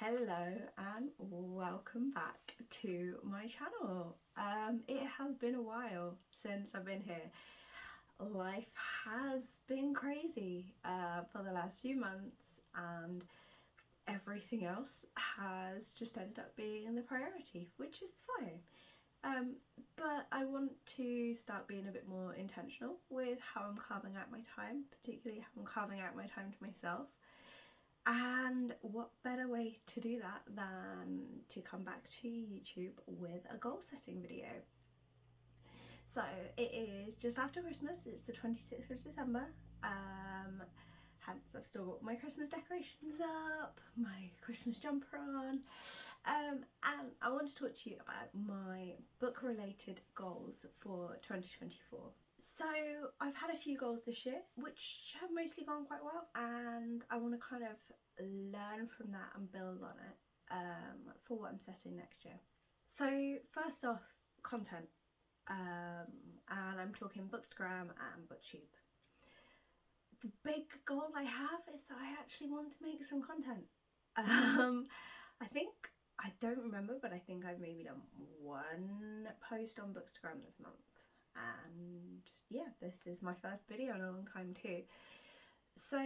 Hello and welcome back to my channel. It has been a while since I've been here. Life has been crazy for the last few months, and everything else has just ended up being the priority, which is fine. But I want to start being a bit more intentional with how I'm carving out my time, particularly how I'm carving out my time to myself. And what better way to do that than to come back to YouTube with a goal setting video. So it is just after Christmas, it's the 26th of December, hence I've still got my Christmas decorations up, my Christmas jumper on, and I want to talk to you about my book related goals for 2024. So I've had a few goals this year which have mostly gone quite well, and I want to kind of learn from that and build on it for what I'm setting next year. So first off, content, and I'm talking Bookstagram and Booktube. The big goal I have is that I actually want to make some content. I don't remember, but I think I've maybe done one post on Bookstagram this month. And yeah, this is my first video in a long time too. So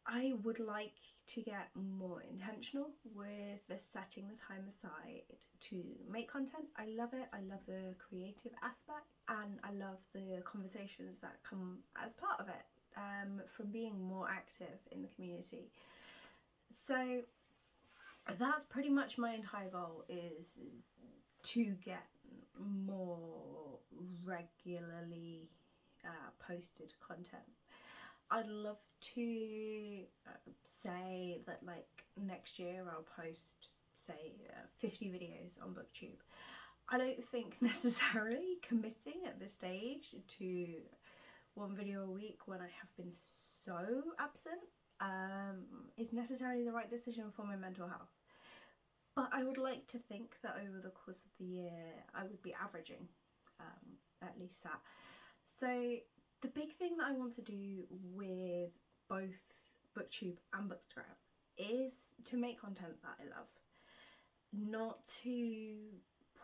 I would like to get more intentional with the setting the time aside to make content. I love it. I love the creative aspect, and I love the conversations that come as part of it, from being more active in the community. So that's pretty much my entire goal, is to get more regularly posted content. I'd love to say that like next year I'll post say 50 videos on Booktube. I don't think necessarily committing at this stage to one video a week when I have been so absent is necessarily the right decision for my mental health. But I would like to think that over the course of the year I would be averaging at least that. So the big thing that I want to do with both Booktube and Bookstagram is to make content that I love. Not to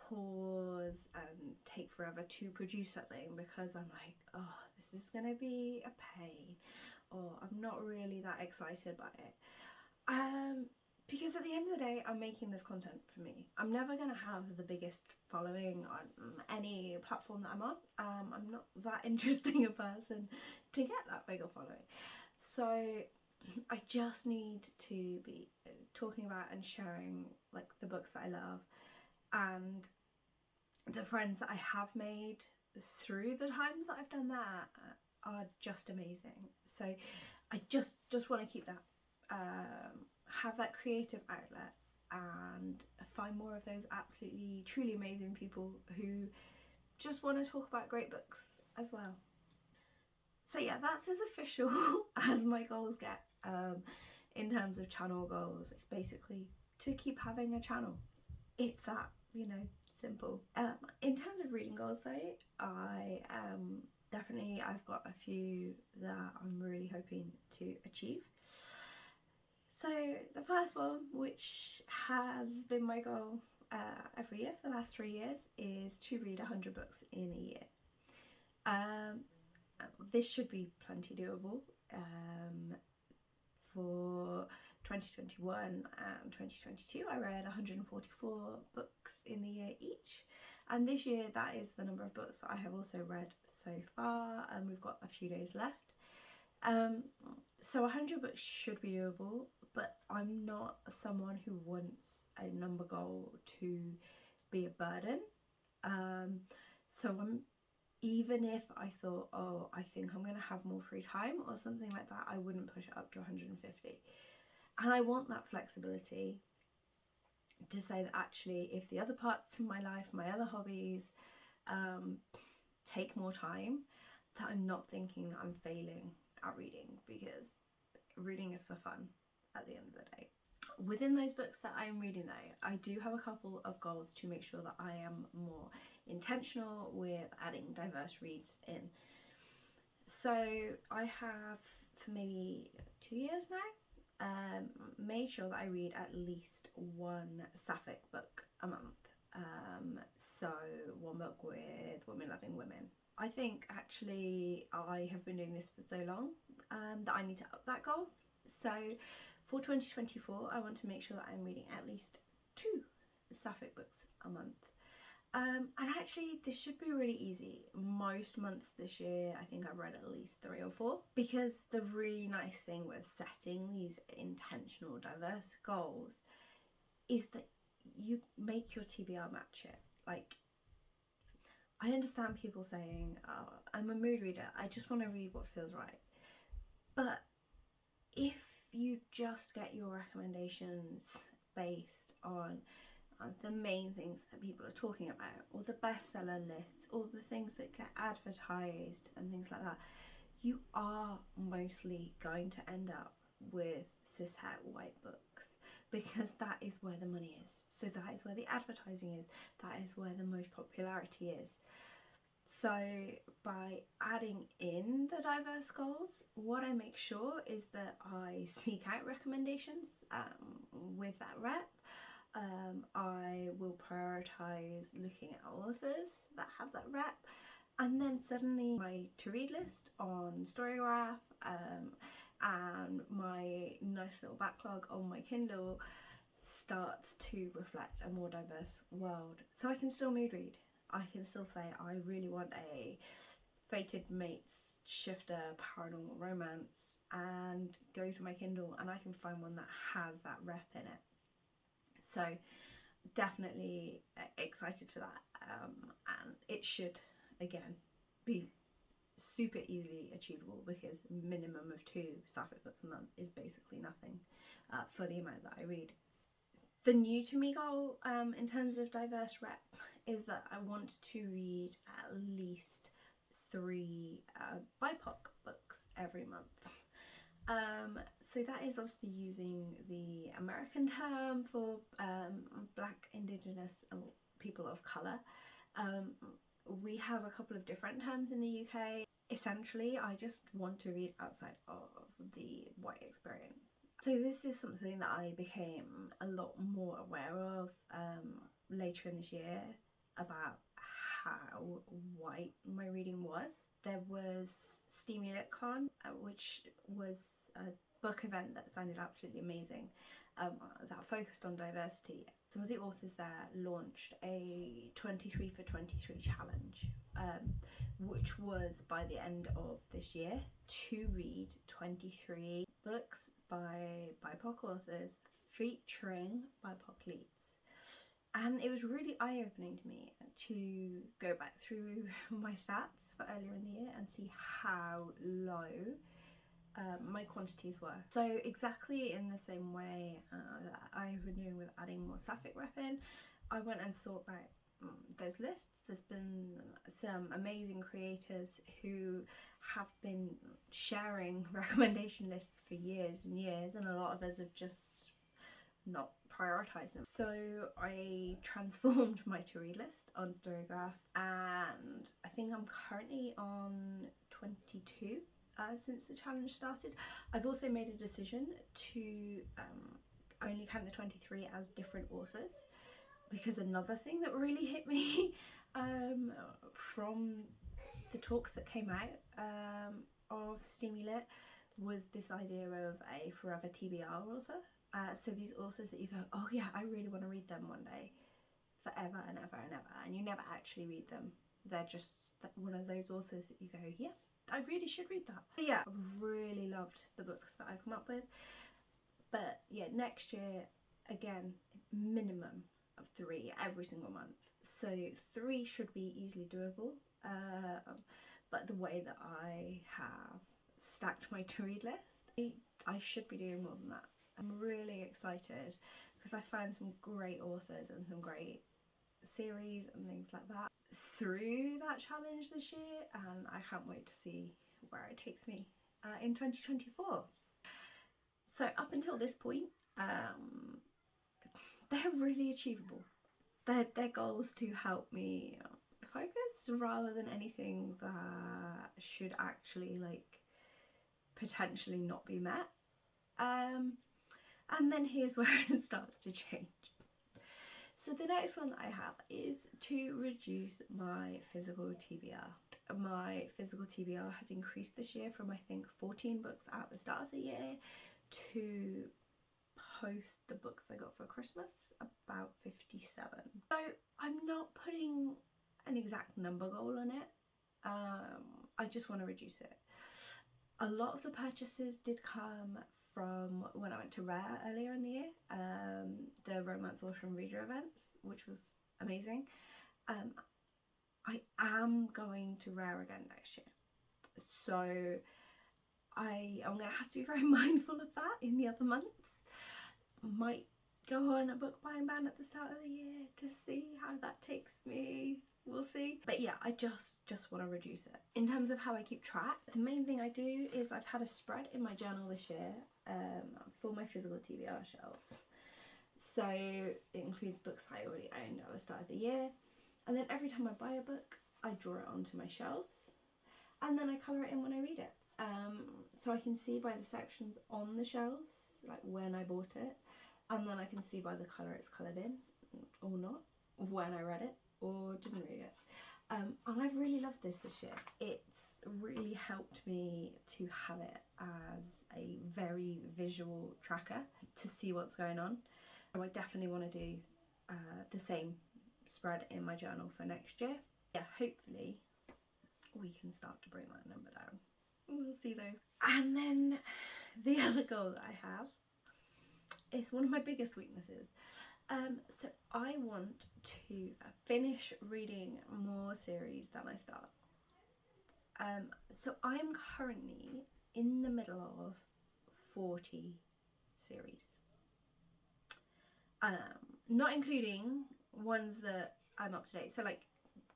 pause and take forever to produce something because I'm like, oh, this is gonna be a pain, or I'm not really that excited by it. Because at the end of the day, I'm making this content for me. I'm never going to have the biggest following on any platform that I'm on. I'm not that interesting a person to get that big a following. So I just need to be talking about and sharing like the books that I love, and the friends that I have made through the times that I've done that are just amazing. So I just want to keep that. Have that creative outlet and find more of those absolutely truly amazing people who just want to talk about great books as well. So yeah, that's as official as my goals get. In terms of channel goals, it's basically to keep having a channel. It's that, you know, simple. In terms of reading goals though, I've got a few that I'm really hoping to achieve. So the first one, which has been my goal every year for the last 3 years, is to read 100 books in a year. This should be plenty doable. For 2021 and 2022 I read 144 books in the year each, and this year that is the number of books that I have also read so far, and we've got a few days left. So 100 books should be doable, but I'm not someone who wants a number goal to be a burden. Even if I thought, oh, I think I'm going to have more free time or something like that, I wouldn't push it up to 150. And I want that flexibility to say that actually if the other parts of my life, my other hobbies, take more time, that I'm not thinking that I'm failing at reading, because reading is for fun at the end of the day. Within those books that I'm reading though, I do have a couple of goals to make sure that I am more intentional with adding diverse reads in. So I have, for maybe 2 years now, made sure that I read at least one sapphic book a month. So one book with women loving women. I think actually I have been doing this for so long that I need to up that goal. So for 2024 I want to make sure that I'm reading at least 2 sapphic books a month. And actually this should be really easy. Most months this year I think I've read at least 3 or 4, because the really nice thing with setting these intentional diverse goals is that you make your TBR match it. Like, I understand people saying, oh, I'm a mood reader, I just want to read what feels right. But if you just get your recommendations based on the main things that people are talking about, or the bestseller lists, or the things that get advertised and things like that, you are mostly going to end up with cishet white books, because that is where the money is. So that is where the advertising is, that is where the most popularity is. So by adding in the diverse goals, what I make sure is that I seek out recommendations with that rep. I will prioritise looking at authors that have that rep, and then suddenly my to-read list on Storygraph and my nice little backlog on my Kindle start to reflect a more diverse world. So I can still mood read. I can still say I really want a fated mates shifter paranormal romance and go to my Kindle and I can find one that has that rep in it. So definitely excited for that, and it should again be super easily achievable, because minimum of 2 sapphic books a month is basically nothing for the amount that I read. The new to me goal in terms of diverse rep is that I want to read at least 3 BIPOC books every month. So that is obviously using the American term for Black, Indigenous and people of colour. We have a couple of different terms in the UK. Essentially, I just want to read outside of the white experience. So this is something that I became a lot more aware of later in this year, about how white my reading was. There was Steamy LitCon, which was a book event that sounded absolutely amazing, that focused on diversity. Some of the authors there launched a 23 for 23 challenge, which was by the end of this year to read 23 books by BIPOC authors featuring BIPOC leads. And it was really eye-opening to me to go back through my stats for earlier in the year and see how low my quantities were. So exactly in the same way that I've been doing with adding more sapphic rep in, I went and sought out those lists. There's been some amazing creators who have been sharing recommendation lists for years and years, and a lot of us have just not prioritised them. So I transformed my to-read list on Storygraph, and I think I'm currently on 22 since the challenge started. I've also made a decision to only count the 23 as different authors, because another thing that really hit me from the talks that came out of Steamy Lit was this idea of a forever TBR author. So these authors that you go, oh yeah, I really want to read them one day, forever and ever and ever, and you never actually read them. They're just one of those authors that you go, yeah, I really should read that. So yeah, I really loved the books that I come up with. But yeah, next year, again, minimum of 3 every single month. So 3 should be easily doable. But the way that I have stacked my to-read list, I should be doing more than that. I'm really excited because I found some great authors and some great series and things like that through that challenge this year, and I can't wait to see where it takes me in 2024. So up until this point, they're really achievable. They're goals to help me focus rather than anything that should actually like potentially not be met. and then here's where it starts to change. So the next one that I have is to reduce my physical TBR. My physical TBR has increased this year from I think 14 books at the start of the year to post the books I got for Christmas about 57. So I'm not putting an exact number goal on it. I just want to reduce it. A lot of the purchases did come from when I went to Rare earlier in the year, the Romance Autumn Reader events, which was amazing. I am going to Rare again next year, so I am going to have to be very mindful of that in the other months. Might go on a book buying ban at the start of the year to see how that takes me. We'll see. But yeah, I just want to reduce it. In terms of how I keep track, the main thing I do is I've had a spread in my journal this year for my physical TBR shelves. So it includes books I already owned at the start of the year, and then every time I buy a book I draw it onto my shelves and then I colour it in when I read it. So I can see by the sections on the shelves, like when I bought it, and then I can see by the colour it's coloured in or not, when I read it or didn't read it. And I've really loved this year. It's really helped me to have it as a very visual tracker to see what's going on. So I definitely want to do the same spread in my journal for next year. Yeah, hopefully we can start to bring that number down. We'll see though. And then the other goal that I have is one of my biggest weaknesses. So I want to finish reading more series than I start. So I'm currently in the middle of 40 series. Not including ones that I'm up to date. So like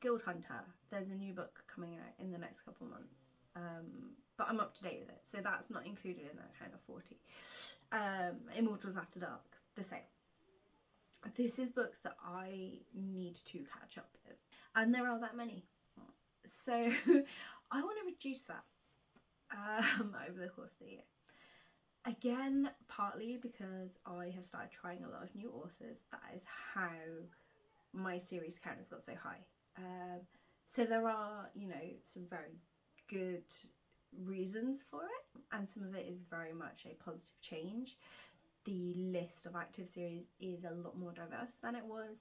Guild Hunter, there's a new book coming out in the next couple months. But I'm up to date with it, so that's not included in that kind of 40. Immortals After Dark, the same. This is books that I need to catch up with, and there are that many. So I want to reduce that over the course of the year. Again, partly because I have started trying a lot of new authors. That is how my series count has got so high. So there are, you know, some very good reasons for it, and some of it is very much a positive change. The list of active series is a lot more diverse than it was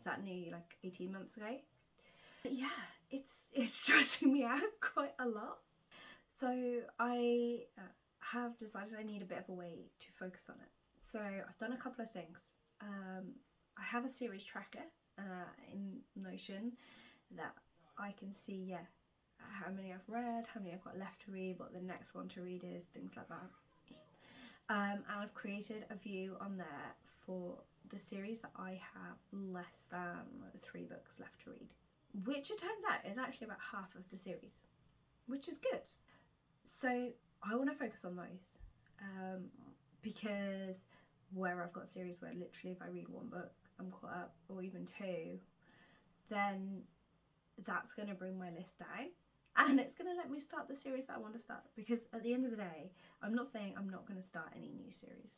certainly like 18 months ago. But yeah, it's stressing me out quite a lot. So I have decided I need a bit of a way to focus on it. So I've done a couple of things. I have a series tracker in Notion that I can see, yeah, how many I've read, how many I've got left to read, what the next one to read is, things like that. And I've created a view on there for the series that I have less than 3 books left to read, which it turns out is actually about half of the series, which is good. So I want to focus on those because where I've got series where literally if I read 1 book I'm caught up, or even 2, then that's going to bring my list down, and it's going to let me start the series that I want to start. Because at the end of the day, I'm not saying I'm not going to start any new series.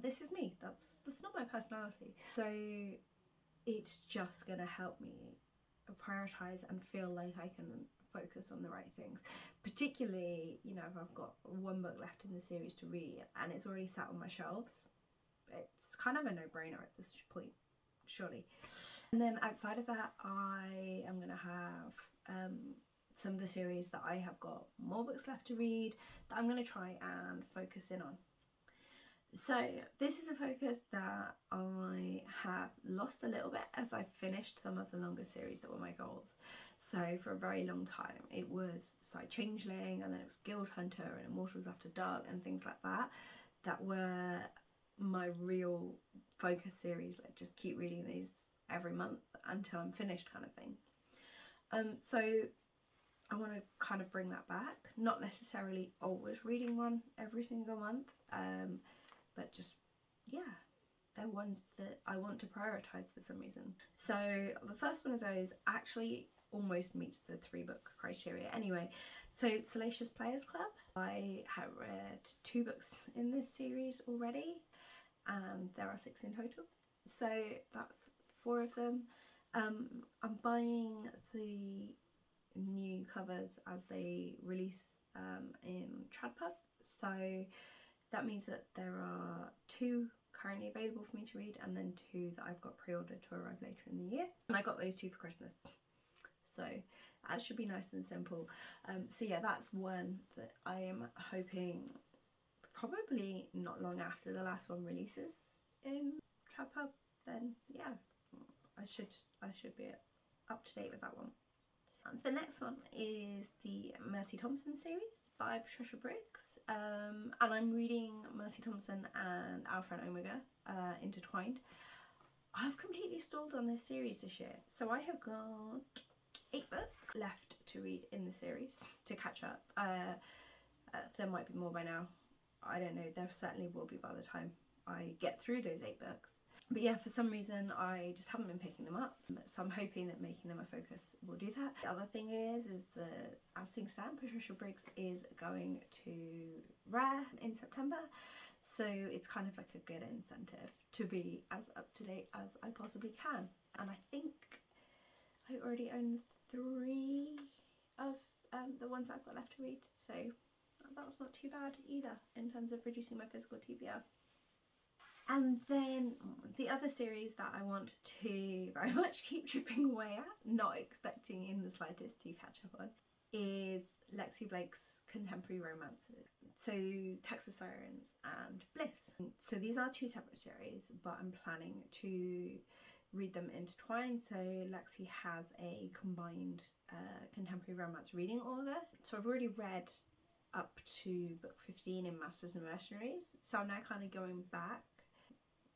This is me. That's not my personality. So it's just going to help me prioritize and feel like I can focus on the right things. Particularly, you know, if I've got 1 book left in the series to read and it's already sat on my shelves, it's kind of a no-brainer at this point, surely. And then outside of that, I am going to have some of the series that I have got more books left to read that I'm going to try and focus in on. So this is a focus that I have lost a little bit as I've finished some of the longer series that were my goals. So for a very long time it was Side Changeling, and then it was Guild Hunter and Immortals After Dark and things like that that were my real focus series, like just keep reading these every month until I'm finished kind of thing. So I want to kind of bring that back, not necessarily always reading one every single month, but just, yeah, they're ones that I want to prioritise for some reason. So the first one of those actually almost meets the 3-book criteria anyway. So Salacious Players Club, I have read 2 books in this series already. and there are 6 in total. So that's 4 of them. I'm buying the new covers as they release in TradPub. So that means that there are 2 currently available for me to read, and then 2 that I've got pre-ordered to arrive later in the year. And I got those 2 for Christmas. So that should be nice and simple. So yeah, that's one that I am hoping probably not long after the last one releases in TradPub. Then yeah, I should be up to date with that one. The next one is the Mercy Thompson series by Patricia Briggs, and I'm reading Mercy Thompson and Alpha and Omega intertwined. I've completely stalled on this series this year, so I have got 8 books left to read in the series to catch up. There might be more by now, I don't know, there certainly will be by the time I get through those 8 books. But yeah, for some reason I just haven't been picking them up, so I'm hoping that making them a focus will do that. The other thing is that as things stand, Patricia Briggs is going to Rare in September, so it's kind of like a good incentive to be as up to date as I possibly can. And I think I already own 3 of the ones I've got left to read, so that's not too bad either in terms of reducing my physical TBR. And then the other series that I want to very much keep chipping away at, not expecting in the slightest to catch up on, is Lexi Blake's contemporary romances. So Texas Sirens and Bliss. So these are 2 separate series, but I'm planning to read them intertwined. So Lexi has a combined contemporary romance reading order. So I've already read up to book 15 in Masters and Mercenaries. So I'm now kind of going back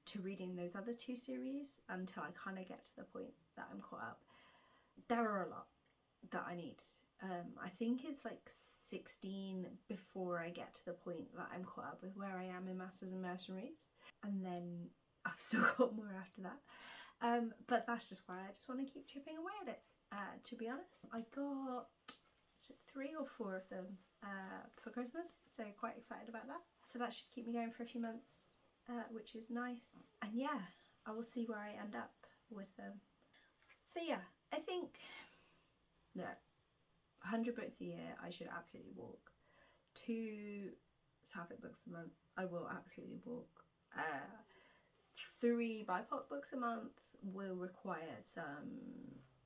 to reading those other 2 series until I kind of get to the point that I'm caught up. There are a lot that I need. I think it's like 16 before I get to the point that I'm caught up with where I am in Masters and Mercenaries, and then I've still got more after that. But that's just why I just want to keep chipping away at it, to be honest. I got 3 or 4 of them for Christmas, so quite excited about that. So that should keep me going for a few months, which is nice. And yeah, I will see where I end up with them. So yeah, I think that 100 books a year I should absolutely walk. 2 sapphic books a month I will absolutely walk. 3 BIPOC books a month will require some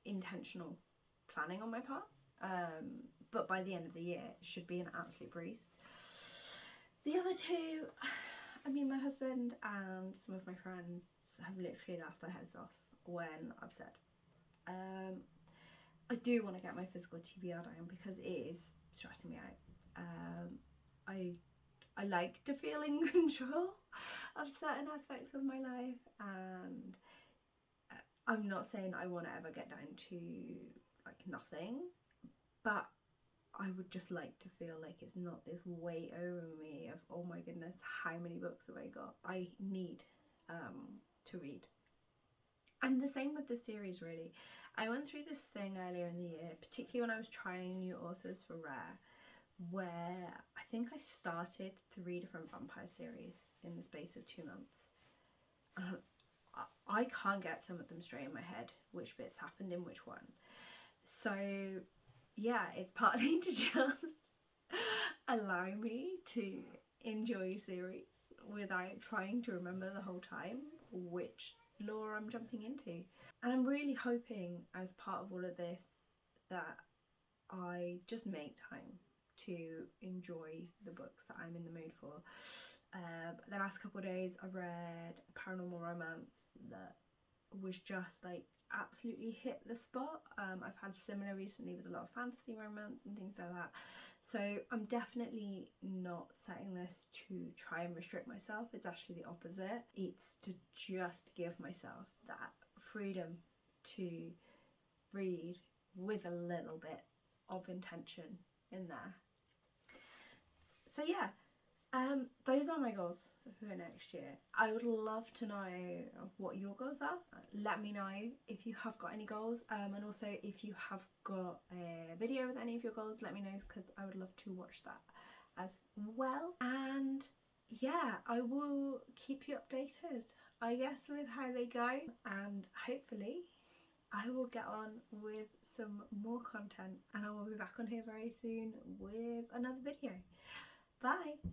intentional planning on my part, but by the end of the year it should be an absolute breeze. The other 2, I mean, my husband and some of my friends have literally laughed their heads off when I've said I do want to get my physical TBR down because it is stressing me out. I like to feel in control of certain aspects of my life, and I'm not saying I want to ever get down to like nothing, but I would just like to feel like it's not this weight over me of, oh my goodness, how many books have I got? I need to read. And the same with the series, really. I went through this thing earlier in the year, particularly when I was trying new authors for Rare, where I think I started 3 different vampire series in the space of 2 months. I can't get some of them straight in my head, which bits happened in which one. So yeah, it's partly to just allow me to enjoy series without trying to remember the whole time which lore I'm jumping into. And I'm really hoping as part of all of this that I just make time to enjoy the books that I'm in the mood for. The last couple of days I read a paranormal romance that was just like absolutely hit the spot. I've had similar recently with a lot of fantasy romance and things like that. So I'm definitely not setting this to try and restrict myself. It's actually the opposite. It's to just give myself that freedom to read with a little bit of intention in there. So yeah, those are my goals for next year. I would love to know what your goals are. Let me know if you have got any goals, and also if you have got a video with any of your goals, let me know, because I would love to watch that as well. And yeah, I will keep you updated, I guess, with how they go, and hopefully I will get on with some more content and I will be back on here very soon with another video. Bye!